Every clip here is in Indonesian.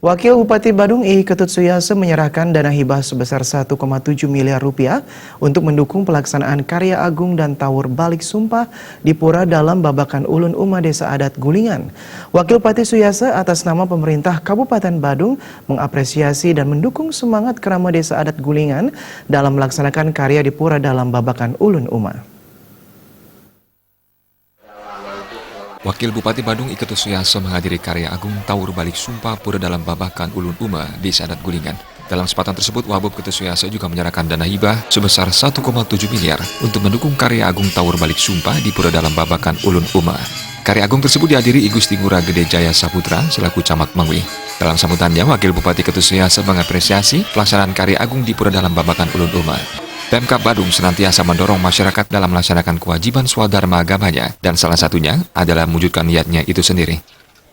Wakil Bupati Badung I. Ketut Suyase menyerahkan dana hibah sebesar 1,7 miliar rupiah untuk mendukung pelaksanaan karya agung dan Tawur Balik Sumpah di Pura dalam Babakan Ulun Uma Desa Adat Gulingan. Wakil Bupati Suyase atas nama pemerintah Kabupaten Badung mengapresiasi dan mendukung semangat Kerama Desa Adat Gulingan dalam melaksanakan karya di Pura dalam Babakan Ulun Uma. Wakil Bupati Badung I. Ketut Suyase menghadiri karya agung Tawur Balik Sumpah Pura dalam Babakan Ulun Uma Desa Adat Gulingan. Dalam kesempatan tersebut, Wabub Ketut Suyase juga menyerahkan dana hibah sebesar 1,7 miliar untuk mendukung karya agung Tawur Balik Sumpah di Pura dalam Babakan Ulun Uma. Karya agung tersebut dihadiri I Gusti Ngurah Gede Jaya Saputra selaku Camat Mangwi. Dalam sambutannya, Wakil Bupati Ketut Suyase mengapresiasi pelaksanaan karya agung di Pura dalam Babakan Ulun Uma. Pemkab Badung senantiasa mendorong masyarakat dalam melaksanakan kewajiban swadharma agamanya, dan salah satunya adalah mewujudkan niatnya itu sendiri.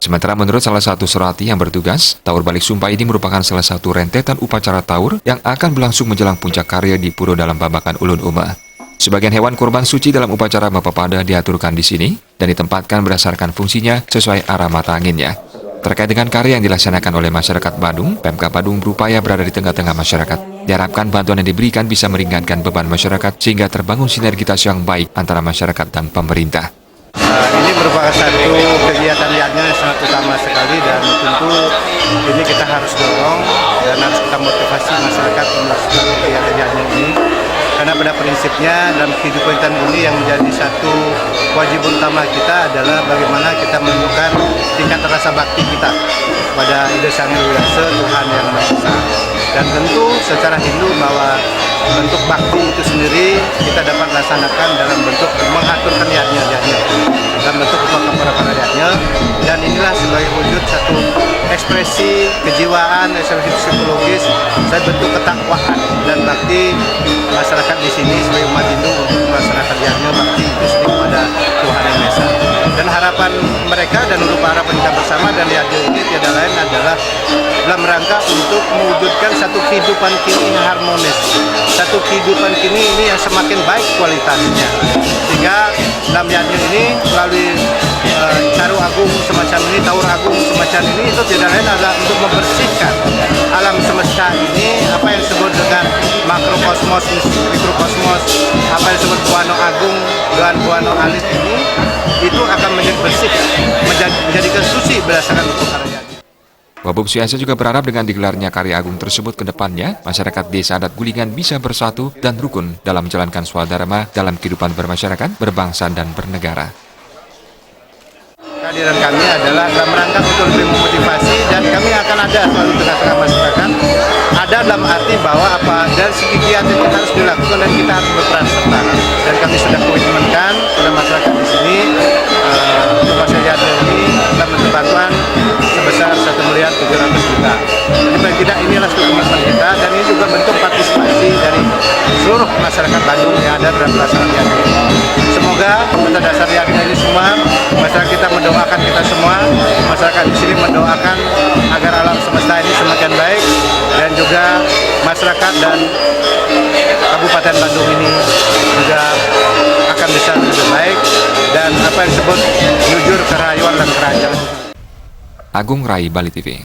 Sementara menurut salah satu serati yang bertugas, Tawur Balik Sumpah ini merupakan salah satu rentetan upacara Tawur yang akan berlangsung menjelang puncak karya di Pura dalam Babakan Ulun Uma. Sebagian hewan kurban suci dalam upacara Bapapada diaturkan di sini dan ditempatkan berdasarkan fungsinya sesuai arah mata anginnya. Terkait dengan karya yang dilaksanakan oleh masyarakat Badung, Pemkab Badung berupaya berada di tengah-tengah masyarakat. Diharapkan bantuan yang diberikan bisa meringankan beban masyarakat sehingga terbangun sinergitas yang baik antara masyarakat dan pemerintah. Ini merupakan satu kegiatan yang sangat utama sekali, dan tentu ini kita harus dorong dan harus kita motivasi masyarakat melakukan kegiatan ini. Karena pada prinsipnya dalam kehidupan kita ini yang menjadi satu kewajiban utama kita adalah bagaimana kita menunjukkan tingkat rasa bakti kita pada Ida Sang Hyang Widi Tuhan Yang Maha Esa. Dan tentu secara Hindu bahwa bentuk bakti itu sendiri kita dapat laksanakan dalam bentuk mengaturkan niatnya dalam bentuk kepada rakyatnya, dan inilah sebagai wujud satu ekspresi kejiwaan, ekspresi psikologis, dan bentuk ketakwaan dan bakti masyarakat di sini sebagai umat Hindu untuk melaksanakan niatnya bakti itu sendiri kepada Tuhan Yang Maha Esa. Dan harapan mereka dan untuk harapan kita bersama dan niatnya ini tidak lain adalah dalam rangka untuk mewujudkan satu kehidupan kini yang harmonis, satu kehidupan kini ini yang semakin baik kualitasnya, sehingga dalam niatnya ini melalui caru agung semacam ini, tawur agung semacam ini, itu tidak lain adalah untuk membersihkan alam semesta ini, apa yang disebut dengan makrokosmos, mikrokosmos, apa yang disebut buano agung dan buano alit ini, itu akan menjadi bersih, menjadikan suci berdasarkan hukum karya. Wabub Suyase juga berharap dengan digelarnya karya agung tersebut ke depannya, masyarakat Desa Adat Gulingan bisa bersatu dan rukun dalam menjalankan swadharma dalam kehidupan bermasyarakat, berbangsa, dan bernegara. Kehadiran kami adalah dalam rangka untuk lebih memotivasi, dan kami akan ada selalu tengah-tengah masyarakat. Ada dalam arti bahwa apa dari segi kegiatan kita harus dilakukan dan kita harus berperan serta. Dan kami sudah komitmenkan pada masyarakat di sini untuk masyarakat ini dalam bentuk bantuan sebesar 1.700.000.000. Jadi paling tidak inilah komitmen kita, dan ini juga bentuk partisipasi dari seluruh masyarakat Bandung yang ada dalam pelaksanaan ini. Semoga pada dasar ini semua masyarakat kita mendoakan kita semua, masyarakat di sini mendoakan agar alam semesta ini semakin baik, dan juga masyarakat dan Kabupaten Bandung ini juga akan bisa lebih baik, dan apa yang disebut jujur, kerayuan, dan kerajaan. Agung Rai, Bali TV.